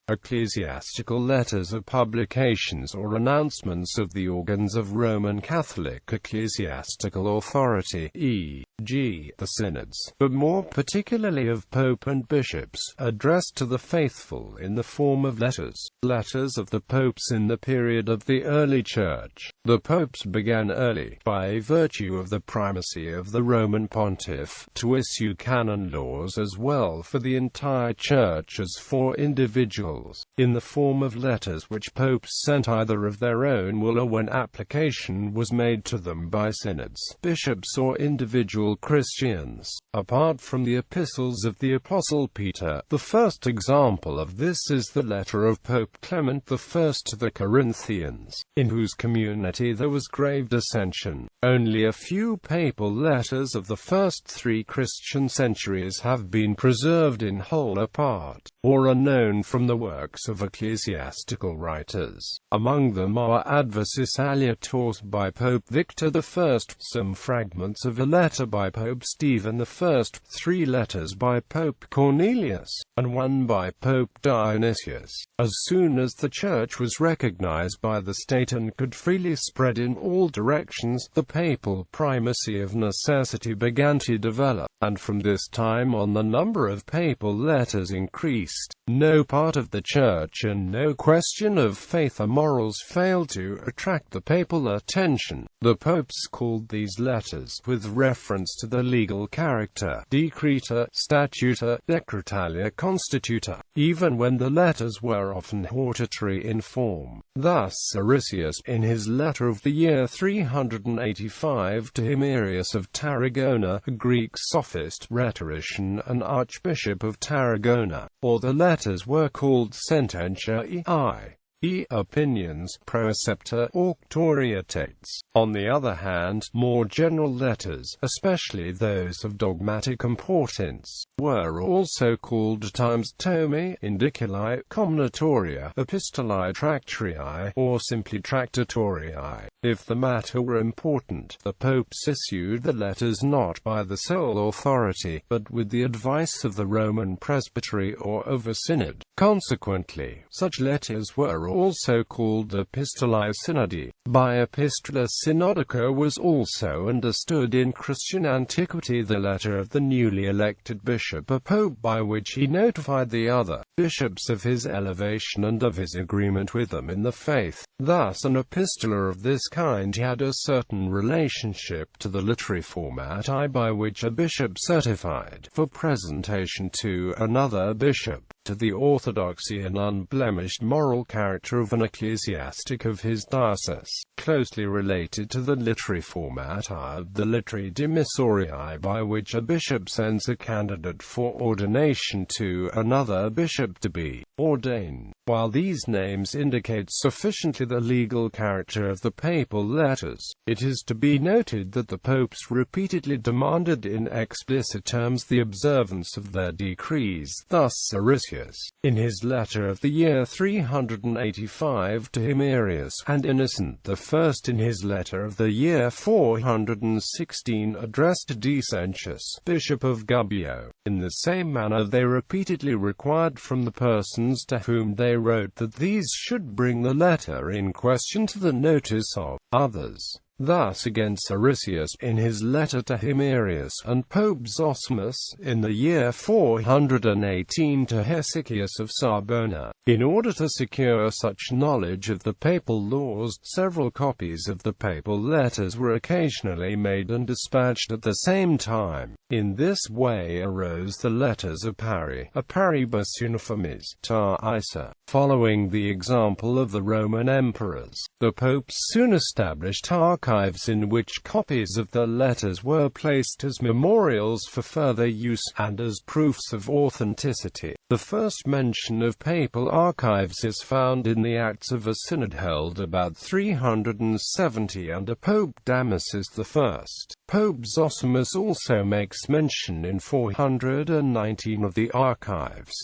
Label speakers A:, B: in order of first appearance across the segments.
A: Ecclesiastical letters are publications or announcements of the organs of Roman Catholic ecclesiastical authority, e.g., the synods, but more particularly of Pope and bishops, addressed to the faithful in the form of letters. Letters of the popes in the period of the early Church. The popes began early, by virtue of the primacy of the Roman pontiff, to issue canon laws as well for the entire Church as for individuals, in the form of letters which popes sent either of their own will or when application was made to them by synods, bishops or individual Christians. Apart from the epistles of the Apostle Peter, the first example of this is the letter of Pope Clement I to the Corinthians, in whose community there was grave dissension. Only a few papal letters of the first 3 Christian centuries have been preserved in whole or part, or are known from the works of ecclesiastical writers. Among them are Adversus Aleators by Pope Victor I, some fragments of a letter by Pope Stephen I, 3 letters by Pope Cornelius, and 1 by Pope Dionysius. As soon as the Church was recognized by the state and could freely spread in all directions, the papal primacy of necessity began to develop, and from this time on the number of papal letters increased. No part of the Church and no question of faith or morals failed to attract the papal attention. The popes called these letters, with reference to the legal character, decreta, statuta, decretalia constituta, even when the letters were often hortatory in form. Thus Aristius, in his letter of the year 385 to Himerius of Tarragona, a Greek sophist, rhetorician and Archbishop of Tarragona, or the letters were called sententia e.g.the, opinions, praecepta, auctorietates. On the other hand, more general letters, especially those of dogmatic importance, were also called at times tomi, indiculi, comminatoria, epistolae tractarii, or simply tractatorii. If the matter were important, the popes issued the letters not by the sole authority, but with the advice of the Roman presbytery or of a synod. Consequently, such letters were also called epistolae synodi. By epistola synodica was also understood in Christian antiquity the letter of the newly elected bishop or pope by which he notified the other bishops of his elevation and of his agreement with them in the faith. Thus an epistola of this kind had a certain relationship to the literary format by which a bishop certified, for presentation to another bishop, to the orthodoxy and unblemished moral character of an ecclesiastic of his diocese, closely related to the literary format of the Literae Demissorii by which a bishop sends a candidate for ordination to another bishop to be ordained. While these names indicate sufficiently the legal character of the papal letters, it is to be noted that the popes repeatedly demanded in explicit terms the observance of their decrees. Thus Aristius, in his letter of the year 385 to Himerius, and Innocent I in his letter of the year 416 addressed to Decentius, Bishop of Gubbio. In the same manner they repeatedly required from the persons to whom they wrote that these should bring the letter in question to the notice of others. Thus against Aristius, in his letter to Himerius, and Pope Zosimus, in the year 418 to Hesychius of Sarbona, in order to secure such knowledge of the papal laws, several copies of the papal letters were occasionally made and dispatched at the same time. In this way arose the letters of Pari, a paribus uniformis, tar Isa. Following the example of the Roman emperors, the popes soon established archives in which copies of the letters were placed as memorials for further use, and as proofs of authenticity. The first mention of papal archives is found in the Acts of a synod held about 370 under Pope Damasus I. Pope Zosimus also makes mention in 419 of the archives.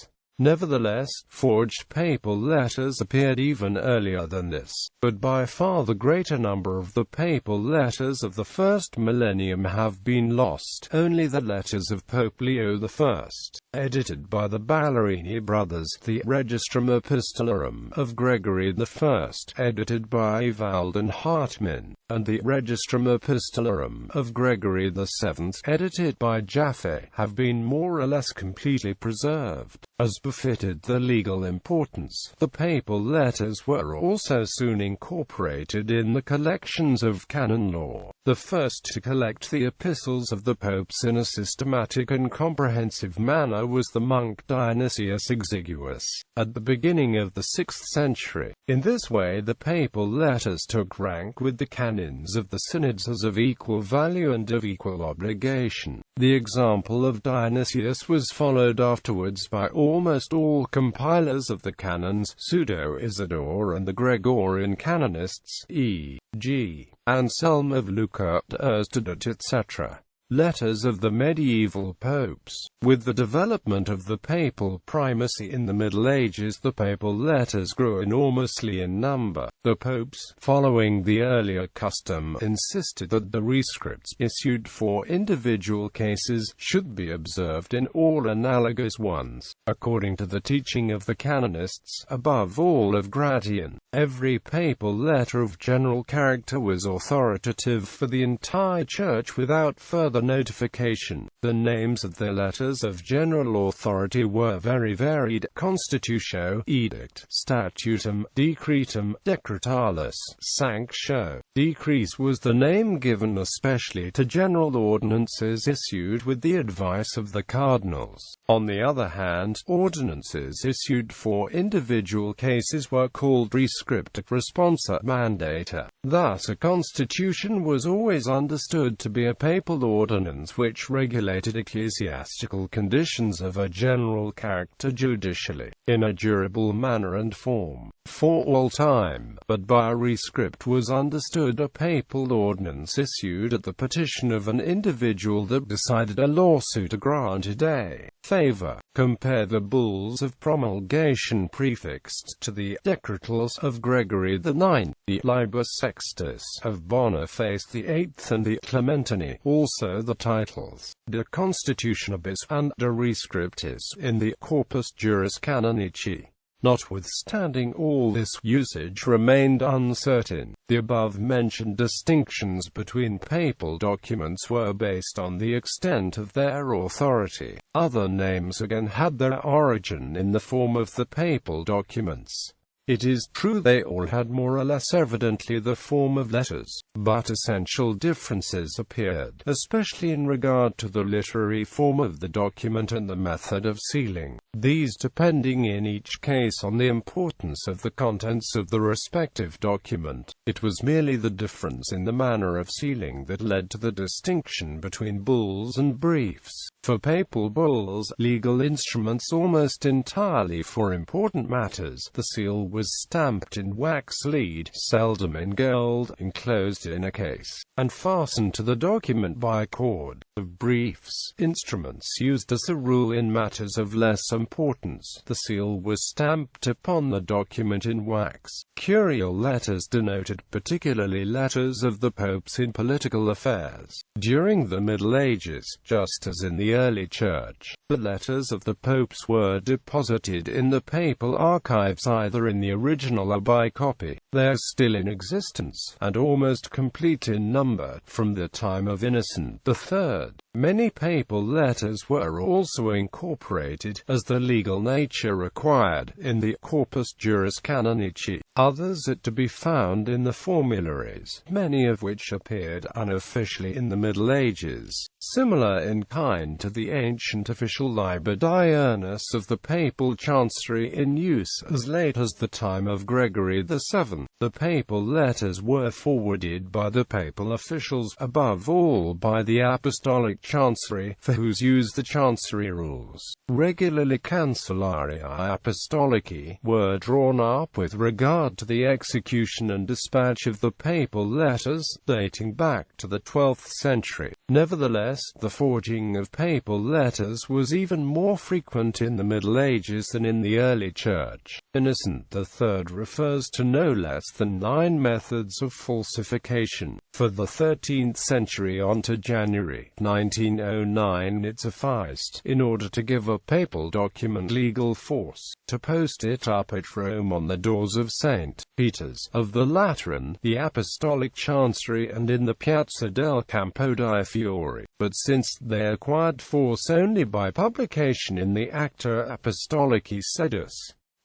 A: Nevertheless, forged papal letters appeared even earlier than this, but by far the greater number of the papal letters of the first millennium have been lost. Only the letters of Pope Leo I, edited by the Ballerini brothers, the Registrum Epistolarum of Gregory I, edited by Ewald and Hartmann, and the Registrum Epistolarum of Gregory VII, edited by Jaffe, have been more or less completely preserved. As befitted the legal importance, the papal letters were also soon incorporated in the collections of canon law. The first to collect the epistles of the popes in a systematic and comprehensive manner was the monk Dionysius Exiguus, at the beginning of the 6th century. In this way the papal letters took rank with the canons of the synods as of equal value and of equal obligation. The example of Dionysius was followed afterwards by almost all compilers of the canons, Pseudo-Isidore and the Gregorian canonists, e.g. Anselm of Lucca, Erstadot, etc. Letters of the medieval popes. With the development of the papal primacy in the Middle Ages, the papal letters grew enormously in number. The popes, following the earlier custom, insisted that the rescripts issued for individual cases should be observed in all analogous ones. According to the teaching of the canonists, above all of Gratian, every papal letter of general character was authoritative for the entire Church without further notification. The names of the letters of general authority were very varied: Constitutio, Edict, Statutum, Decretum, Decretalis, Sanctio. Decrees was the name given especially to general ordinances issued with the advice of the cardinals. On the other hand, ordinances issued for individual cases were called prescripta responsa mandata. Thus a constitution was always understood to be a papal ordinance which regulated ecclesiastical conditions of a general character judicially, in a durable manner and form, for all time. But by a rescript was understood a papal ordinance issued at the petition of an individual that decided a lawsuit granted a favor. Compare the bulls of promulgation prefixed to the Decretals of Gregory IX, the Liber Sextus of Boniface VIII and the Clementini, also the titles De Constitutionibus and De Rescriptis in the Corpus Juris Canonici. Notwithstanding all this, usage remained uncertain. The above-mentioned distinctions between papal documents were based on the extent of their authority. Other names again had their origin in the form of the papal documents. It is true they all had more or less evidently the form of letters, but essential differences appeared, especially in regard to the literary form of the document and the method of sealing, these depending in each case on the importance of the contents of the respective document. It was merely the difference in the manner of sealing that led to the distinction between bulls and briefs. For papal bulls, legal instruments almost entirely for important matters, the seal was stamped in wax lead, seldom in gold, enclosed in a case, and fastened to the document by cord. Of briefs, instruments used as a rule in matters of less importance, the seal was stamped upon the document in wax. Curial letters denoted particularly letters of the popes in political affairs. During the Middle Ages, just as in the early Church, the letters of the popes were deposited in the papal archives either in the original or by copy. They are still in existence, and almost complete in number, from the time of Innocent III. Many papal letters were also incorporated, as the legal nature required, in the Corpus Juris Canonici. Others are to be found in the formularies, many of which appeared unofficially in the Middle Ages, similar in kind to the ancient official Liber Diurnus of the papal chancery in use as late as the time of Gregory VII. 1. The papal letters were forwarded by the papal officials, above all by the Apostolic Chancery, for whose use the Chancery rules, regularly Cancellaria Apostolici, were drawn up with regard to the execution and dispatch of the papal letters, dating back to the 12th century. Nevertheless, the forging of papal letters was even more frequent in the Middle Ages than in the early Church. Innocent III refers to no less than 9 methods of falsification. For the 13th century on to January 1909 it sufficed, in order to give a papal document legal force, to post it up at Rome on the doors of St. Peter's of the Lateran, the Apostolic Chancery, and in the Piazza del Campo dei Fiori. But since they acquired force only by publication in the Acta Apostolici Sedis,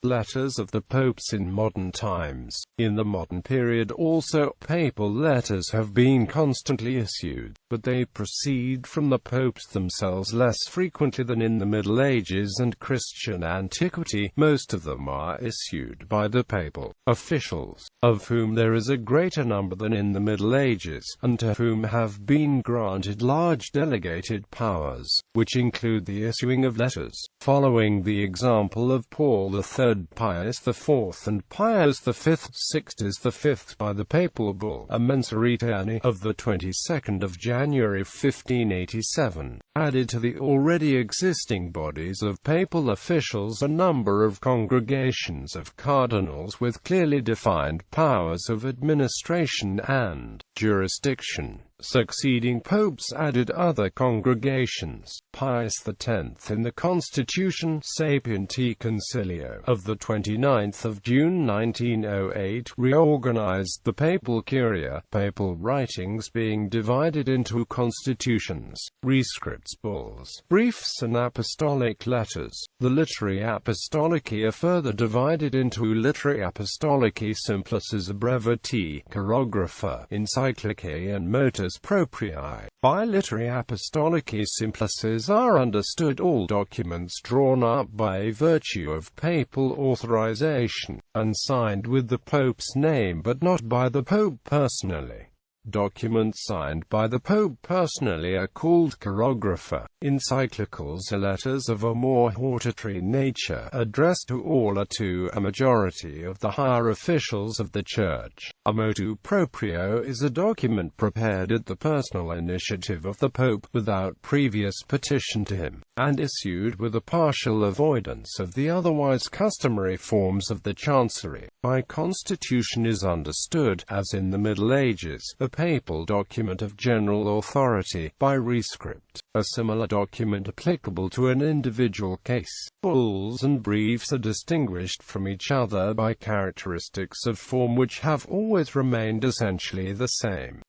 A: letters of the popes in modern times, in the modern period also, papal letters have been constantly issued, but they proceed from the popes themselves less frequently than in the Middle Ages and Christian antiquity. Most of them are issued by the papal officials, of whom there is a greater number than in the Middle Ages, and to whom have been granted large delegated powers, which include the issuing of letters, following the example of Paul III, Pius IV and Pius V. Sixtus V by the papal bull A Mensaritani of the 22nd of January 1587, added to the already existing bodies of papal officials a number of congregations of cardinals with clearly defined powers of administration and jurisdiction. Succeeding popes added other congregations. Pius X in the Constitution Sapienti Concilio of the 29th of June 1908 reorganized the papal curia, papal writings being divided into constitutions, rescripts, bulls, briefs and apostolic letters. The Literae Apostolici are further divided into Literae Apostolici Simplices Breviti, Chirographa, Encyclicae and Motus Proprii. By Literae Apostolici Simplices are understood all documents drawn up by virtue of papal authorization, and signed with the Pope's name but not by the Pope personally. Documents signed by the Pope personally are called chirographa. Encyclicals are letters of a more hortatory nature, addressed to all or to a majority of the higher officials of the Church. A motu proprio is a document prepared at the personal initiative of the Pope, without previous petition to him, and issued with a partial avoidance of the otherwise customary forms of the Chancery. By constitution is understood, as in the Middle Ages, a papal document of general authority. By rescript, a similar document applicable to an individual case. Bulls and briefs are distinguished from each other by characteristics of form which have always remained essentially the same.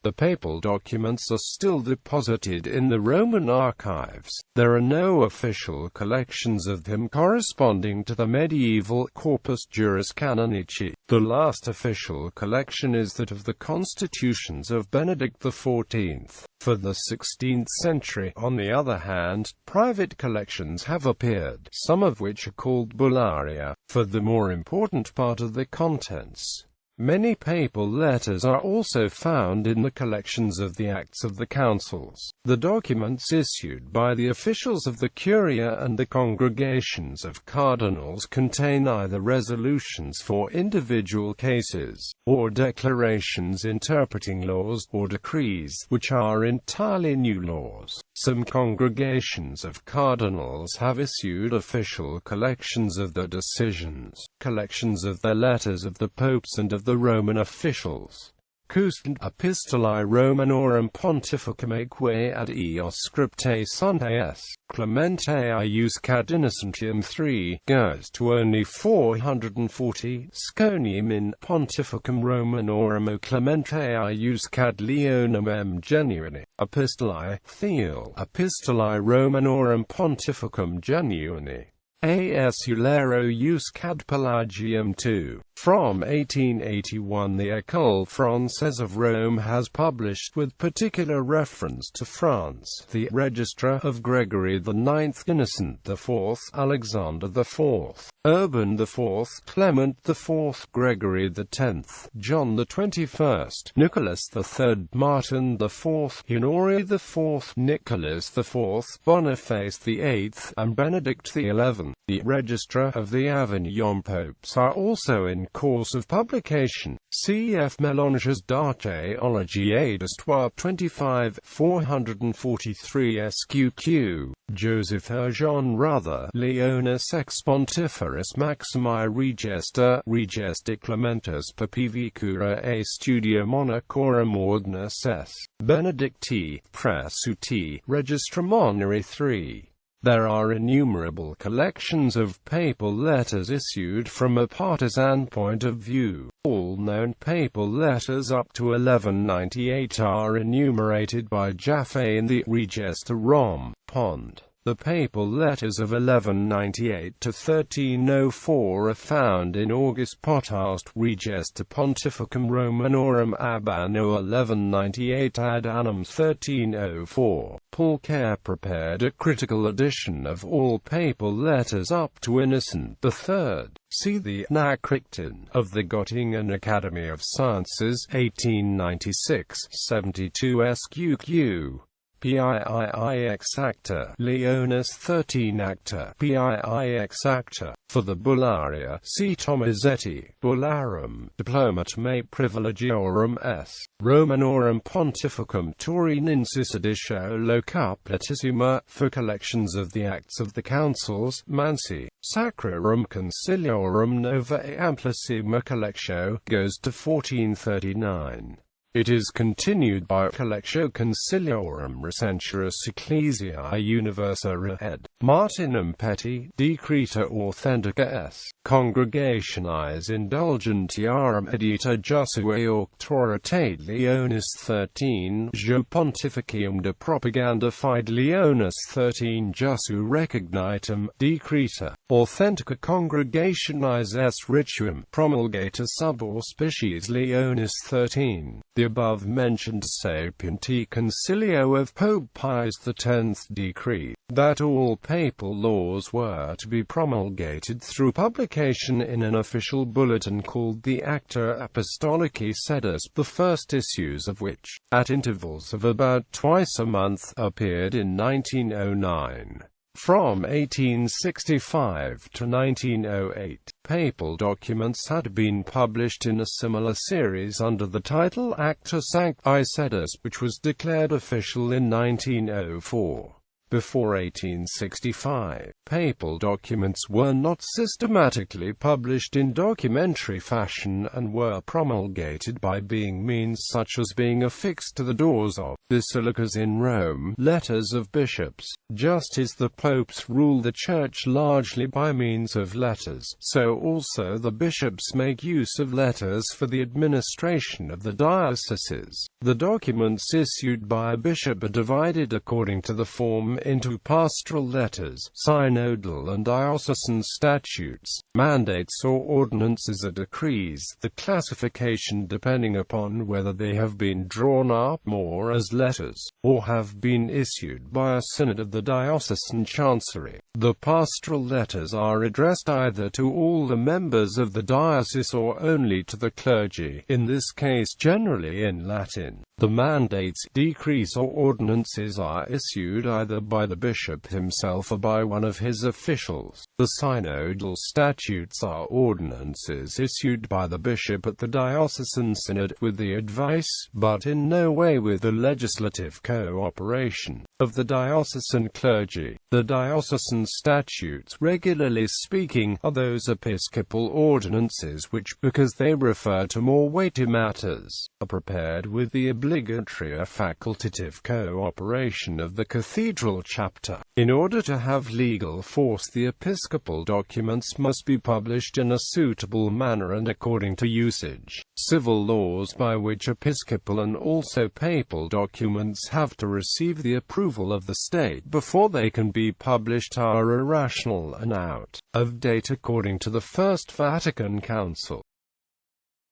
A: The papal documents are still deposited in the Roman archives. There are no official collections of them corresponding to the medieval Corpus Juris Canonici. The last official collection is that of the constitutions of Benedict XIV. For the 16th century, on the other hand, private collections have appeared, some of which are called bullaria, for the more important part of the contents. Many papal letters are also found in the collections of the Acts of the Councils. The documents issued by the officials of the Curia and the congregations of cardinals contain either resolutions for individual cases, or declarations interpreting laws, or decrees, which are entirely new laws. Some congregations of cardinals have issued official collections of the decisions, collections of their letters of the popes and of the Roman officials. Custant Epistolae Romanorum Pontificum aeque ad eos scriptae Sundae Clementae Iuscat Innocentium III goes to only 440, Sconium in Pontificum Romanorum o Clementae Iuscat Leonum M. Genuini, Epistolae, Theal, Epistolae Romanorum Pontificum Genuini, A.S. Eulero Iuscat Pelagium II. From 1881 the École Française of Rome has published, with particular reference to France, the Registra of Gregory IX, Innocent IV, Alexander IV, Urban IV, Clement IV, Gregory X, John XXI, Nicholas III, Martin IV, Honore IV, Nicholas IV, Boniface VIII, and Benedict XI. The Registra of the Avignon Popes are also in course of publication. Cf. Mélanges d'archéologie et d'histoire 25, 443 SQQ. Joseph Jean Ruther, Leonis ex Pontiferis Maximi Regesta Clementus Papivicura e Studia Monacorum Ordinus S. Benedicti, Pressuti, Registra Moneri 3. There are innumerable collections of papal letters issued from a partisan point of view. All known papal letters up to 1198 are enumerated by Jaffe in the Register Rom. Pond. The papal letters of 1198 to 1304 are found in August Potast Register Pontificum Romanorum ab anno 1198 ad annum 1304. Paul Care prepared a critical edition of all papal letters up to Innocent III. See the Nachrichten of the Göttingen Academy of Sciences, 1896, 72 SQQ. PIIX Acta, Leonis 13 Acta, PIIX Acta. For the Bullaria, see Tomasetti, Bullarum, Diplomatum Privilegiorum S. Romanorum Pontificum Turinensis Editio Locupletissima. For collections of the Acts of the Councils, Mansi, Sacrarum Conciliorum Nova e Amplissima Collectio, goes to 1439. It is continued by Collectio Conciliorum Recentius Ecclesiae Universa ed. Martinum Petty, Decreta Authentica S. Congregationis Indulgentiarum Edita Jusue Auctoritate Leonis 13, Je Pontificium de Propaganda Fide Leonis 13 Jusu Recognitum, Decreta Authentica Congregationis S. Rituum Promulgata sub auspiciis Leonis 13. The above-mentioned Sapienti Concilio of Pope Pius X decreed that all papal laws were to be promulgated through publication in an official bulletin called the Acta Apostolici Sedis, the first issues of which, at intervals of about twice a month, appeared in 1909. From 1865 to 1908, papal documents had been published in a similar series under the title Acta Sancti Sedis, which was declared official in 1904. Before 1865, papal documents were not systematically published in documentary fashion and were promulgated by means such as being affixed to the doors of basilicas in Rome, letters of bishops. Just as the popes rule the church largely by means of letters, so also the bishops make use of letters for the administration of the dioceses. The documents issued by a bishop are divided according to the form into pastoral letters, synodal and diocesan statutes, mandates or ordinances or decrees, the classification depending upon whether they have been drawn up more as letters, or have been issued by a synod of the diocesan chancery. The pastoral letters are addressed either to all the members of the diocese or only to the clergy, in this case generally in Latin. The mandates, decrees or ordinances are issued either by the bishop himself or by one of his officials. The synodal statutes are ordinances issued by the bishop at the diocesan synod with the advice, but in no way with the legislative cooperation, of the diocesan clergy. The diocesan statutes, regularly speaking, are those episcopal ordinances which, because they refer to more weighty matters, are prepared with the obligatory or facultative cooperation of the cathedral chapter. In order to have legal force, the episcopal documents must be published in a suitable manner and according to usage. Civil laws by which episcopal and also papal documents have to receive the approval of the state before they can be published are irrational and out of date according to the First Vatican Council.